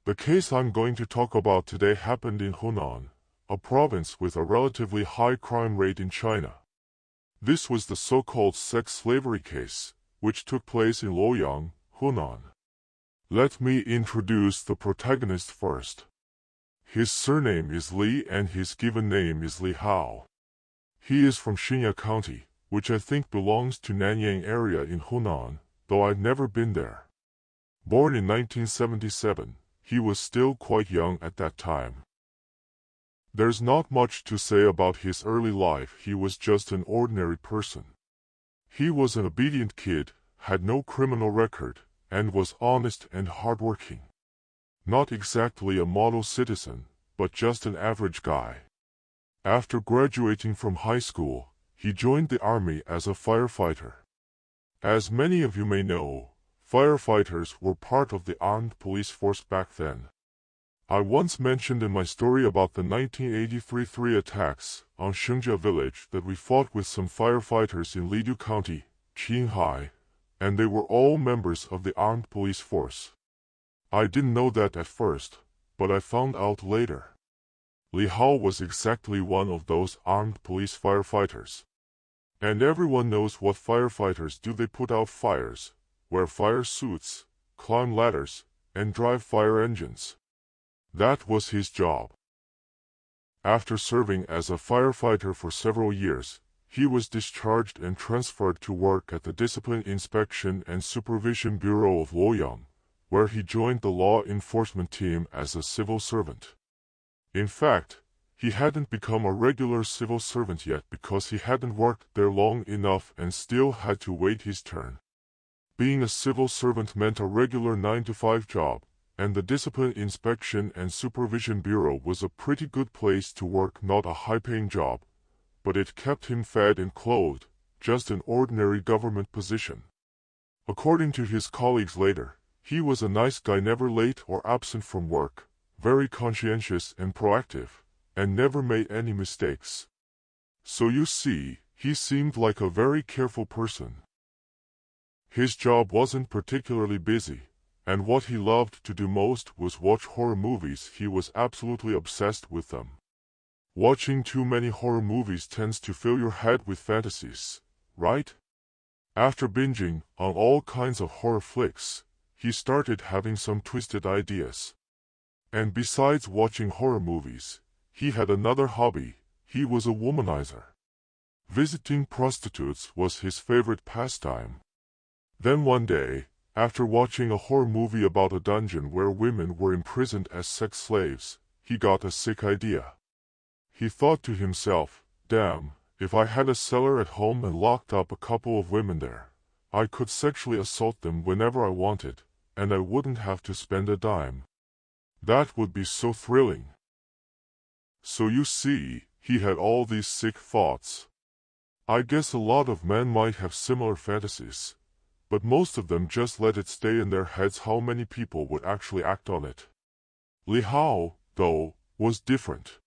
The case I'm going to talk about today happened in Hunan, a province with a relatively high crime rate in China. This was the so-called sex slavery case, which took place in LuoYang, Hunan. Let me introduce the protagonist first. His surname is Li and his given name is Li Hao. He is from Xinya County, which I think belongs to Nanyang area in Hunan, though I've never been there. Born in 1977, he was still quite young at that time. There's not much to say about his early life. He was just an ordinary person. He was an obedient kid, had no criminal record, and was honest and hardworking. Not exactly a model citizen, but just an average guy. After graduating from high school, he joined the army as a firefighter. As many of you may know, firefighters were part of the armed police force back then. I once mentioned in my story about the 1983 attacks on Xingjia village that we fought with some firefighters in Lidu County, Qinghai, and they were all members of the armed police force. I didn't know that at first, but I found out later. Li Hao was exactly one of those armed police firefighters. And everyone knows what firefighters do. They put out fires, wear fire suits, climb ladders, and drive fire engines. That was his job. After serving as a firefighter for several years, he was discharged and transferred to work at the Discipline Inspection and Supervision Bureau of LuoYang, where he joined the law enforcement team as a civil servant. In fact, he hadn't become a regular civil servant yet because he hadn't worked there long enough and still had to wait his turn. Being a civil servant meant a regular 9-to-5 job, and the Discipline Inspection and Supervision Bureau was a pretty good place to work. Not a high-paying job, but it kept him fed and clothed, just an ordinary government position. According to his colleagues later, he was a nice guy, never late or absent from work, very conscientious and proactive, and never made any mistakes. So you see, he seemed like a very careful person. His job wasn't particularly busy, and what he loved to do most was watch horror movies. He was absolutely obsessed with them. Watching too many horror movies tends to fill your head with fantasies, right? After binging on all kinds of horror flicks, he started having some twisted ideas. And besides watching horror movies, he had another hobby. He was a womanizer. Visiting prostitutes was his favorite pastime. Then one day, after watching a horror movie about a dungeon where women were imprisoned as sex slaves, he got a sick idea. He thought to himself, damn, if I had a cellar at home and locked up a couple of women there, I could sexually assault them whenever I wanted, and I wouldn't have to spend a dime. That would be so thrilling. So you see, he had all these sick thoughts. I guess a lot of men might have similar fantasies, but most of them just let it stay in their heads. How many people would actually act on it? Li Hao, though, was different.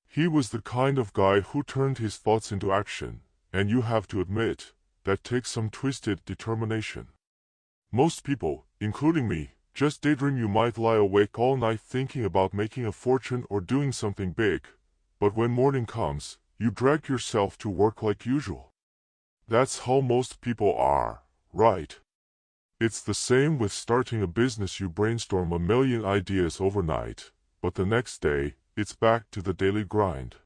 He was the kind of guy who turned his thoughts into action, and you have to admit, that takes some twisted determination. Most people, including me, just daydream. You might lie awake all night thinking about making a fortune or doing something big, but when morning comes, you drag yourself to work like usual. That's how most people are, right? It's the same with starting a business. You brainstorm a million ideas overnight, but the next day, it's back to the daily grind.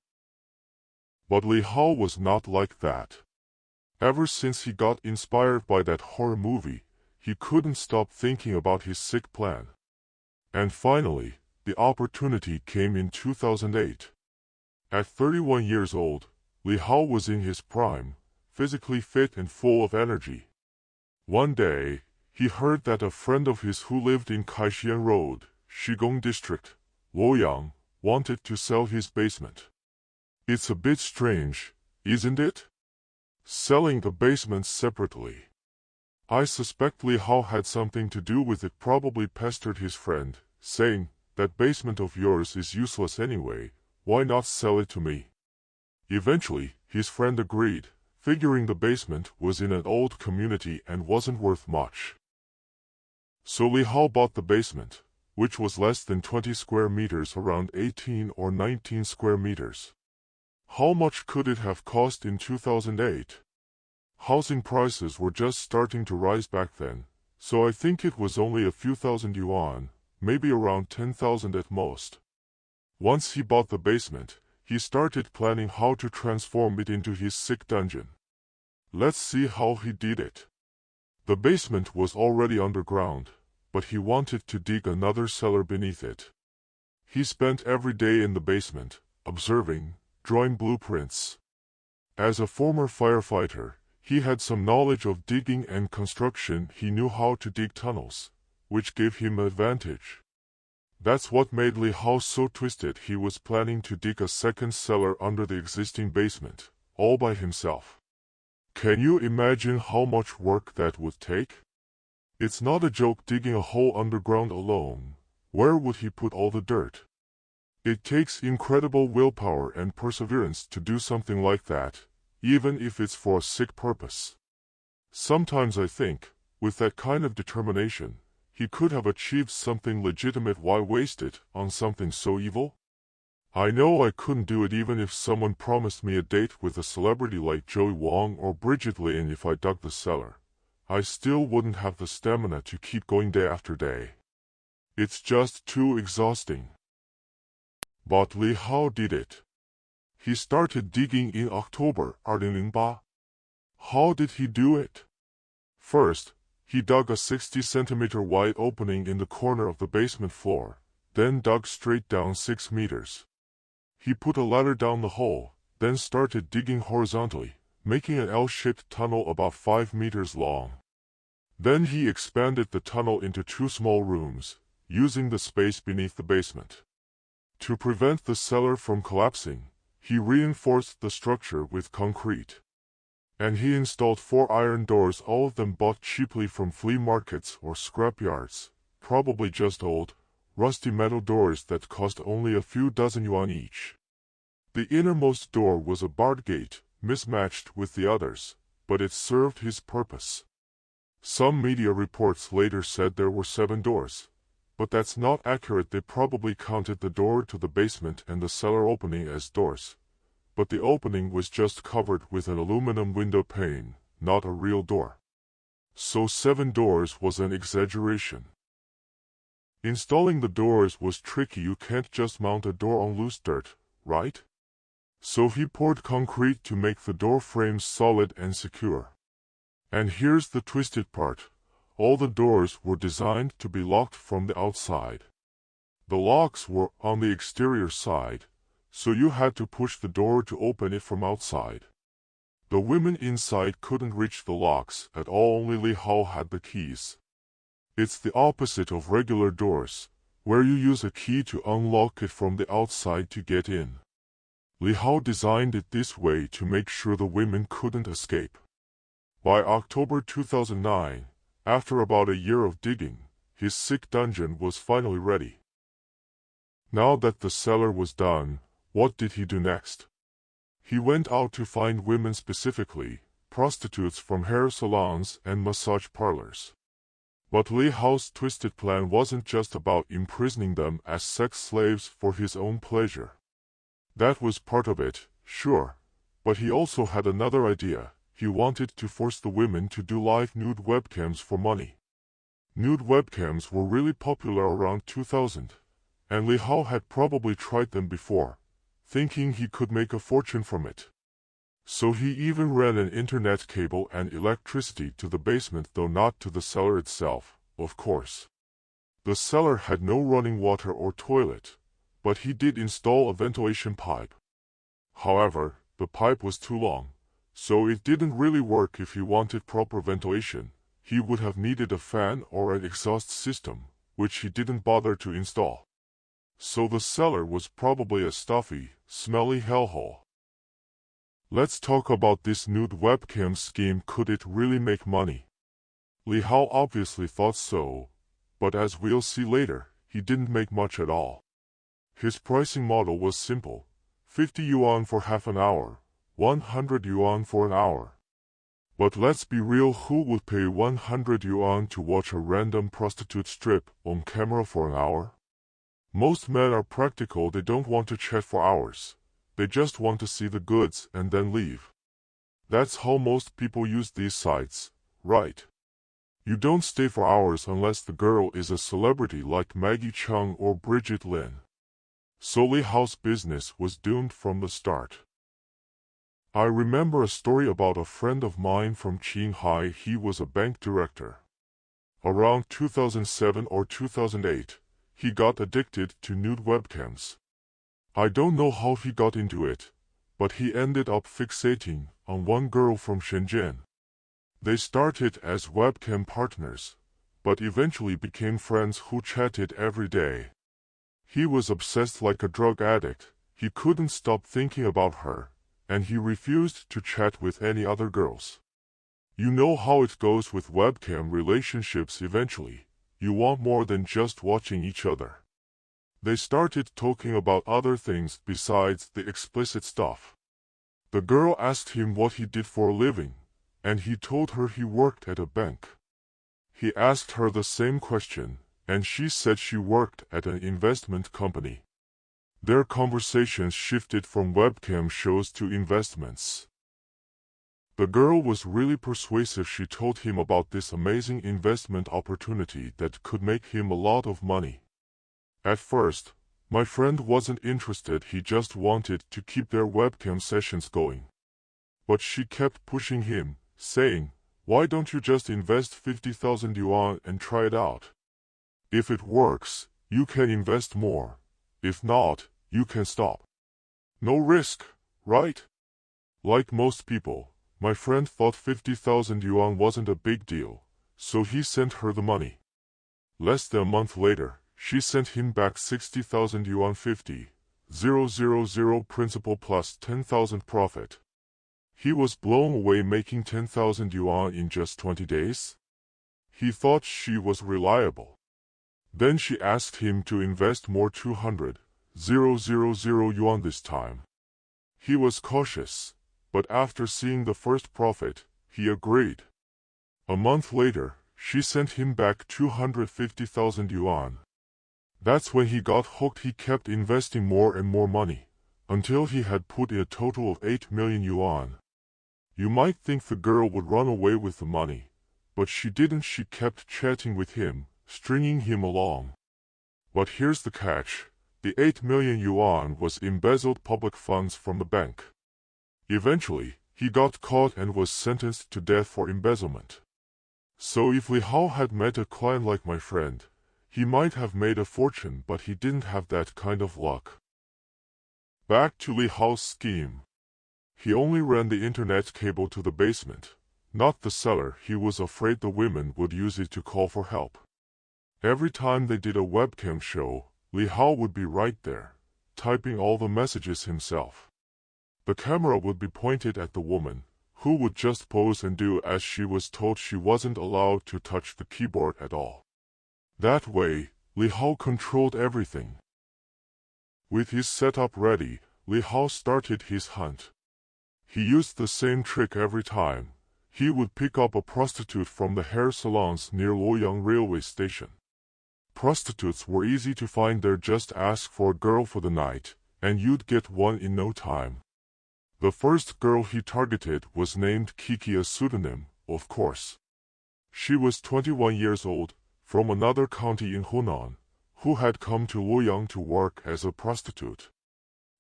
But Li Hao was not like that. Ever since he got inspired by that horror movie, he couldn't stop thinking about his sick plan. And finally, the opportunity came in 2008. At 31 years old, Li Hao was in his prime, physically fit and full of energy. One day, he heard that a friend of his who lived in Kaixian Road, Shigong District, LuoYang, wanted to sell his basement. It's a bit strange, isn't it? Selling the basement separately. I suspect Li Hao had something to do with it. Probably pestered his friend, saying, that basement of yours is useless anyway, why not sell it to me? Eventually, his friend agreed, figuring the basement was in an old community and wasn't worth much. So Li Hao bought the basement, which was less than 20 square meters, around 18 or 19 square meters. How much could it have cost in 2008? Housing prices were just starting to rise back then, so I think it was only a few thousand yuan, maybe around 10,000 at most. Once he bought the basement, he started planning how to transform it into his sick dungeon. Let's see how he did it. The basement was already underground, but he wanted to dig another cellar beneath it. He spent every day in the basement, observing, drawing blueprints. As a former firefighter, he had some knowledge of digging and construction. He knew how to dig tunnels, which gave him an advantage. That's what made Li Hao so twisted. He was planning to dig a second cellar under the existing basement, all by himself. Can you imagine how much work that would take? It's not a joke digging a hole underground alone. Where would he put all the dirt? It takes incredible willpower and perseverance to do something like that, even if it's for a sick purpose. Sometimes I think, with that kind of determination, he could have achieved something legitimate. Why waste it on something so evil? I know I couldn't do it even if someone promised me a date with a celebrity like Joey Wong or Bridget Lin. If I dug the cellar, I still wouldn't have the stamina to keep going day after day. It's just too exhausting. But Li Hao did it. He started digging in October 2008. How did he do it? First, he dug a 60-centimeter wide opening in the corner of the basement floor, then dug straight down 6 meters. He put a ladder down the hole, then started digging horizontally, making an L-shaped tunnel about 5 meters long. Then he expanded the tunnel into 2 small rooms, using the space beneath the basement. To prevent the cellar from collapsing, he reinforced the structure with concrete. And he installed 4 iron doors, all of them bought cheaply from flea markets or scrapyards, probably just old, rusty metal doors that cost only a few dozen yuan each. The innermost door was a barred gate, mismatched with the others, but it served his purpose. Some media reports later said there were 7 doors, but that's not accurate. They probably counted the door to the basement and the cellar opening as doors, but the opening was just covered with an aluminum window pane, not a real door. So 7 doors was an exaggeration. Installing the doors was tricky. You can't just mount a door on loose dirt, right? So he poured concrete to make the door frames solid and secure. And here's the twisted part. All the doors were designed to be locked from the outside. The locks were on the exterior side, so you had to push the door to open it from outside. The women inside couldn't reach the locks at all. Only Li Hao had the keys. It's the opposite of regular doors, where you use a key to unlock it from the outside to get in. Li Hao designed it this way to make sure the women couldn't escape. By October 2009, after about a year of digging, his sick dungeon was finally ready. Now that the cellar was done, what did he do next? He went out to find women, specifically prostitutes from hair salons and massage parlors. But Li Hao's twisted plan wasn't just about imprisoning them as sex slaves for his own pleasure. That was part of it, sure, but he also had another idea. He wanted to force the women to do live nude webcams for money. Nude webcams were really popular around 2000, and Li Hao had probably tried them before, thinking he could make a fortune from it. So he even ran an internet cable and electricity to the basement, though not to the cellar itself, of course. The cellar had no running water or toilet, but he did install a ventilation pipe. However, the pipe was too long, so it didn't really work. If he wanted proper ventilation, he would have needed a fan or an exhaust system, which he didn't bother to install. So the cellar was probably a stuffy, smelly hellhole. Let's talk about this nude webcam scheme. Could it really make money? Li Hao obviously thought so, but as we'll see later, he didn't make much at all. His pricing model was simple: 50 yuan for half an hour, 100 yuan for an hour. But let's be real, who would pay 100 yuan to watch a random prostitute strip on camera for an hour? Most men are practical, they don't want to chat for hours. They just want to see the goods and then leave. That's how most people use these sites, right? You don't stay for hours unless the girl is a celebrity like Maggie Cheung or Bridget Lin. So Li Hao's business was doomed from the start. I remember a story about a friend of mine from Qinghai. He was a bank director. Around 2007 or 2008, he got addicted to nude webcams. I don't know how he got into it, but he ended up fixating on one girl from Shenzhen. They started as webcam partners, but eventually became friends who chatted every day. He was obsessed like a drug addict. He couldn't stop thinking about her, and he refused to chat with any other girls. You know how it goes with webcam relationships eventually. You want more than just watching each other. They started talking about other things besides the explicit stuff. The girl asked him what he did for a living, and he told her he worked at a bank. He asked her the same question, and she said she worked at an investment company. Their conversations shifted from webcam shows to investments. The girl was really persuasive. She told him about this amazing investment opportunity that could make him a lot of money. At first, my friend wasn't interested. He just wanted to keep their webcam sessions going. But she kept pushing him, saying, "Why don't you just invest 50,000 yuan and try it out? If it works, you can invest more. If not, you can stop. No risk, right?" Like most people, my friend thought 50,000 yuan wasn't a big deal, so he sent her the money. Less than a month later, she sent him back 60,000 yuan, 50,000 principal plus 10,000 profit. He was blown away, making 10,000 yuan in just 20 days. He thought she was reliable. Then she asked him to invest more, 200,000 yuan this time. He was cautious, but after seeing the first profit, he agreed. A month later, she sent him back 250,000 yuan. That's when he got hooked. He kept investing more and more money, until he had put in a total of 8 million yuan. You might think the girl would run away with the money, but she didn't. She kept chatting with him, stringing him along. But here's the catch. The 8 million yuan was embezzled public funds from the bank. Eventually, he got caught and was sentenced to death for embezzlement. So if Li Hao had met a client like my friend, he might have made a fortune, but he didn't have that kind of luck. Back to Li Hao's scheme. He only ran the internet cable to the basement, not the cellar. He was afraid the women would use it to call for help. Every time they did a webcam show, Li Hao would be right there, typing all the messages himself. The camera would be pointed at the woman, who would just pose and do as she was told. She wasn't allowed to touch the keyboard at all. That way, Li Hao controlled everything. With his setup ready, Li Hao started his hunt. He used the same trick every time. He would pick up a prostitute from the hair salons near LuoYang railway station. Prostitutes were easy to find there. Just ask for a girl for the night, and you'd get one in no time. The first girl he targeted was named Kiki, a pseudonym, of course. She was 21 years old, from another county in Hunan, who had come to LuoYang to work as a prostitute.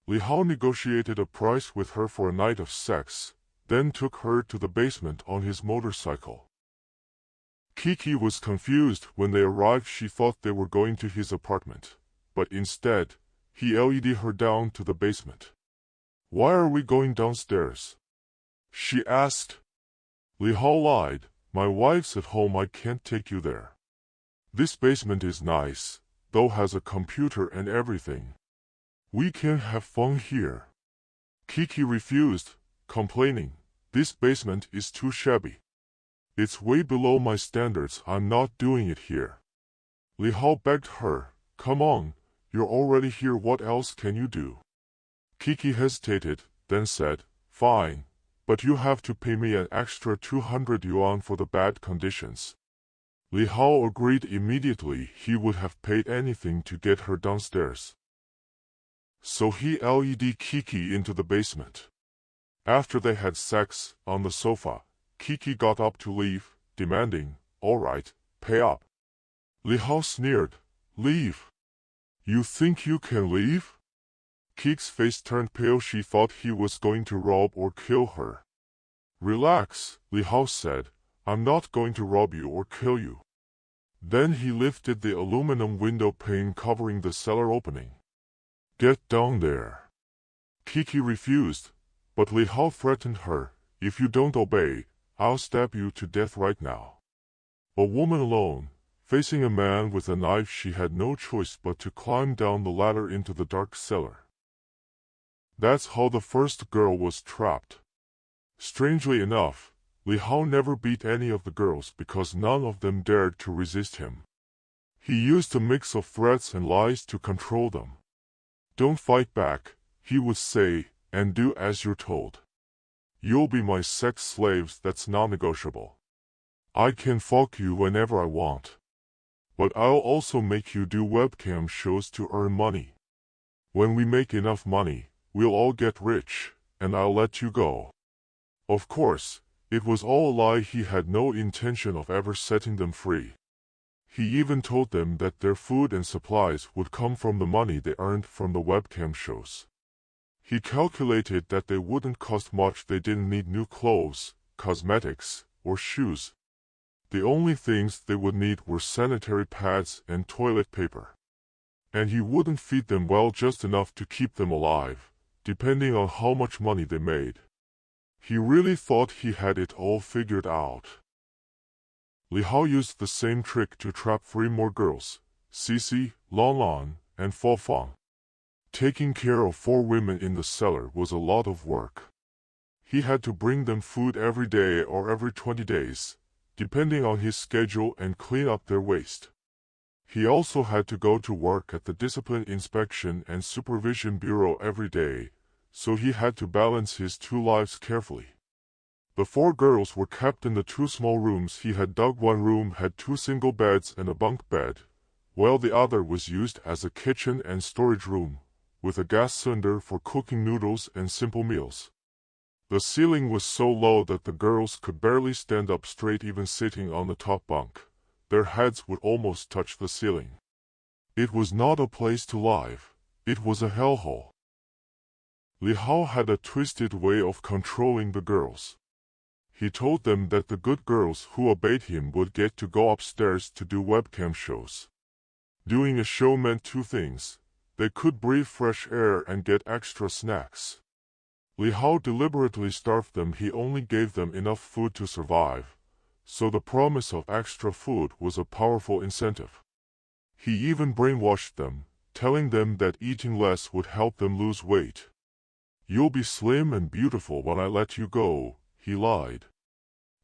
Li Hao negotiated a price with her for a night of sex, then took her to the basement on his motorcycle. Kiki was confused when they arrived. She thought they were going to his apartment, but instead, he led her down to the basement. "Why are we going downstairs?" she asked. Li Hao lied, "My wife's at home, I can't take you there. This basement is nice, though has a computer and everything. We can have fun here." Kiki refused, complaining, "This basement is too shabby. It's way below my standards, I'm not doing it here." Li Hao begged her, "Come on, you're already here, what else can you do?" Kiki hesitated, then said, "Fine, but you have to pay me an extra 200 yuan for the bad conditions. Li Hao agreed immediately. He would have paid anything to get her downstairs. So he led Kiki into the basement. After they had sex on the sofa, Kiki got up to leave, demanding, "All right, pay up." Li Hao sneered, "Leave? You think you can leave?" Kiki's face turned pale. She thought he was going to rob or kill her. "Relax," Li Hao said. "I'm not going to rob you or kill you." Then he lifted the aluminum window pane covering the cellar opening. "Get down there." Kiki refused, but Li Hao threatened her, "If you don't obey, I'll stab you to death right now." A woman alone, facing a man with a knife, she had no choice but to climb down the ladder into the dark cellar. That's how the first girl was trapped. Strangely enough, Li Hao never beat any of the girls because none of them dared to resist him. He used a mix of threats and lies to control them. "Don't fight back," he would say, "and do as you're told. You'll be my sex slaves, that's non-negotiable. I can fuck you whenever I want. But I'll also make you do webcam shows to earn money. When we make enough money, we'll all get rich, and I'll let you go." Of course, it was all a lie. He had no intention of ever setting them free. He even told them that their food and supplies would come from the money they earned from the webcam shows. He calculated that they wouldn't cost much. They didn't need new clothes, cosmetics, or shoes. The only things they would need were sanitary pads and toilet paper. And he wouldn't feed them well, just enough to keep them alive, depending on how much money they made. He really thought he had it all figured out. Li Hao used the same trick to trap 3 more girls, Cici, Lan, and Fofang. Taking care of 4 women in the cellar was a lot of work. He had to bring them food every day or every 20 days, depending on his schedule, and clean up their waste. He also had to go to work at the Discipline Inspection and Supervision Bureau every day, so he had to balance his 2 lives carefully. The 4 girls were kept in the 2 small rooms he had dug. One room had 2 single beds and a bunk bed, while the other was used as a kitchen and storage room, with a gas cylinder for cooking noodles and simple meals. The ceiling was so low that the girls could barely stand up straight. Even sitting on the top bunk, their heads would almost touch the ceiling. It was not a place to live, it was a hellhole. Li Hao had a twisted way of controlling the girls. He told them that the good girls who obeyed him would get to go upstairs to do webcam shows. Doing a show meant 2 things. They could breathe fresh air and get extra snacks. Li Hao deliberately starved them. He only gave them enough food to survive, so the promise of extra food was a powerful incentive. He even brainwashed them, telling them that eating less would help them lose weight. "You'll be slim and beautiful when I let you go," he lied.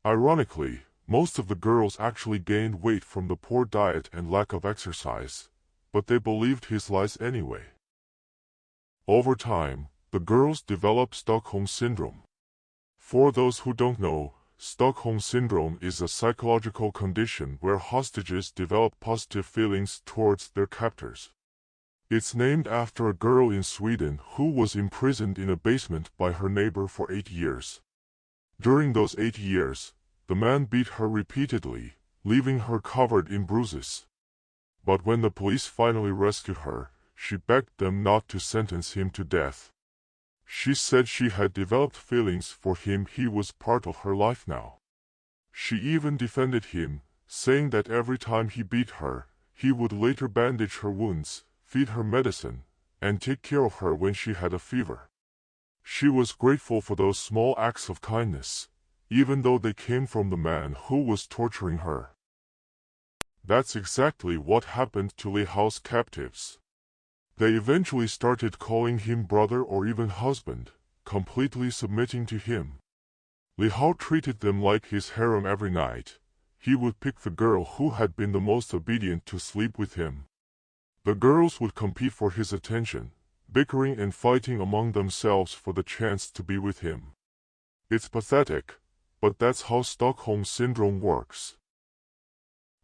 Ironically, most of the girls actually gained weight from the poor diet and lack of exercise, but they believed his lies anyway. Over time, the girls developed Stockholm Syndrome. For those who don't know, Stockholm Syndrome is a psychological condition where hostages develop positive feelings towards their captors. It's named after a girl in Sweden who was imprisoned in a basement by her neighbor for 8 years. During those 8 years, the man beat her repeatedly, leaving her covered in bruises. But when the police finally rescued her, she begged them not to sentence him to death. She said she had developed feelings for him. He was part of her life now. She even defended him, saying that every time he beat her, he would later bandage her wounds, feed her medicine, and take care of her when she had a fever. She was grateful for those small acts of kindness, even though they came from the man who was torturing her. That's exactly what happened to Li Hao's captives. They eventually started calling him brother or even husband, completely submitting to him. Li Hao treated them like his harem every night. He would pick the girl who had been the most obedient to sleep with him. The girls would compete for his attention, bickering and fighting among themselves for the chance to be with him. It's pathetic, but that's how Stockholm Syndrome works.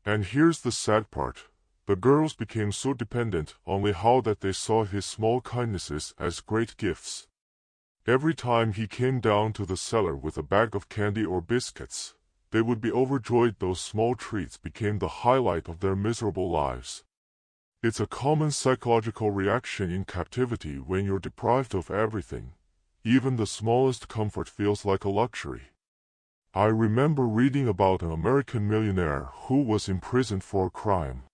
And here's the sad part. The girls became so dependent on Li Hao that they saw his small kindnesses as great gifts. Every time he came down to the cellar with a bag of candy or biscuits, they would be overjoyed. Those small treats became the highlight of their miserable lives. It's a common psychological reaction in captivity when you're deprived of everything. Even the smallest comfort feels like a luxury. I remember reading about an American millionaire who was imprisoned for a crime.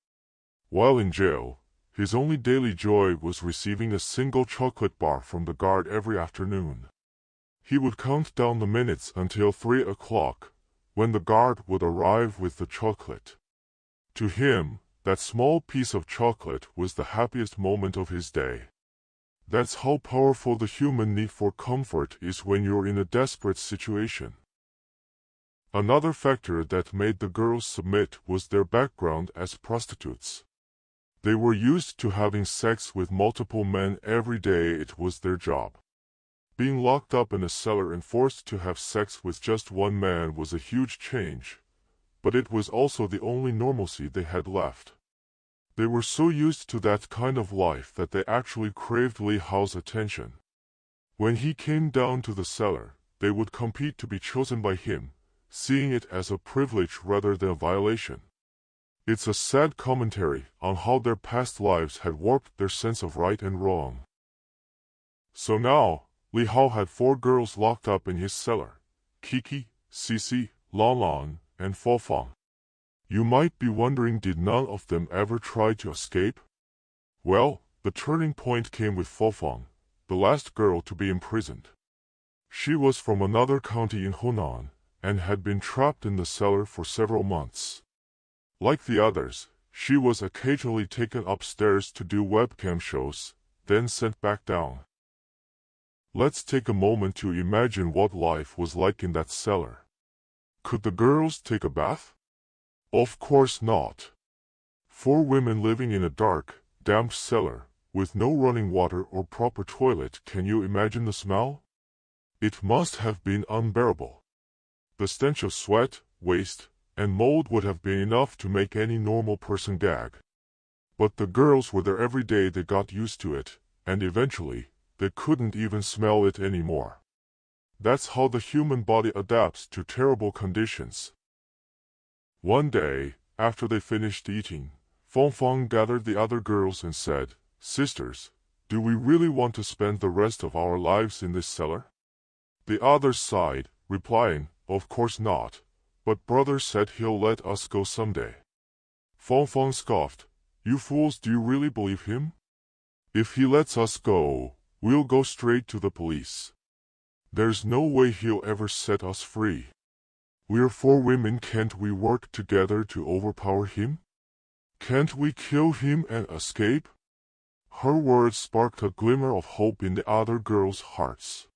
While in jail, his only daily joy was receiving a single chocolate bar from the guard every afternoon. He would count down the minutes until 3 o'clock, when the guard would arrive with the chocolate. To him, that small piece of chocolate was the happiest moment of his day. That's how powerful the human need for comfort is when you're in a desperate situation. Another factor that made the girls submit was their background as prostitutes. They were used to having sex with multiple men every day. It was their job. Being locked up in a cellar and forced to have sex with just one man was a huge change, but it was also the only normalcy they had left. They were so used to that kind of life that they actually craved Li Hao's attention. When he came down to the cellar, they would compete to be chosen by him, seeing it as a privilege rather than a violation. It's a sad commentary on how their past lives had warped their sense of right and wrong. So now, Li Hao had 4 girls locked up in his cellar: Kiki, Cici, LuoYang, and Fofang. You might be wondering, did none of them ever try to escape? Well, the turning point came with Fofang, the last girl to be imprisoned. She was from another county in Hunan, and had been trapped in the cellar for several months. Like the others, she was occasionally taken upstairs to do webcam shows, then sent back down. Let's take a moment to imagine what life was like in that cellar. Could the girls take a bath? Of course not. 4 women living in a dark, damp cellar, with no running water or proper toilet. Can you imagine the smell? It must have been unbearable. The stench of sweat, waste, and mold would have been enough to make any normal person gag. But the girls were there every day. They got used to it, and eventually, they couldn't even smell it anymore. That's how the human body adapts to terrible conditions. One day, after they finished eating, Fongfang gathered the other girls and said, "Sisters, do we really want to spend the rest of our lives in this cellar?" The others sighed, replying, "Of course not. But brother said he'll let us go someday." Fongfang scoffed, "You fools, do you really believe him? If he lets us go, we'll go straight to the police. There's no way he'll ever set us free. We're 4 women. Can't we work together to overpower him? Can't we kill him and escape?" Her words sparked a glimmer of hope in the other girls' hearts.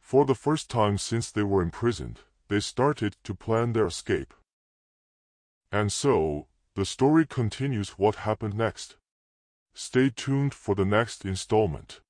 For the first time since they were imprisoned, they started to plan their escape. And so, the story continues. What happened next? Stay tuned for the next installment.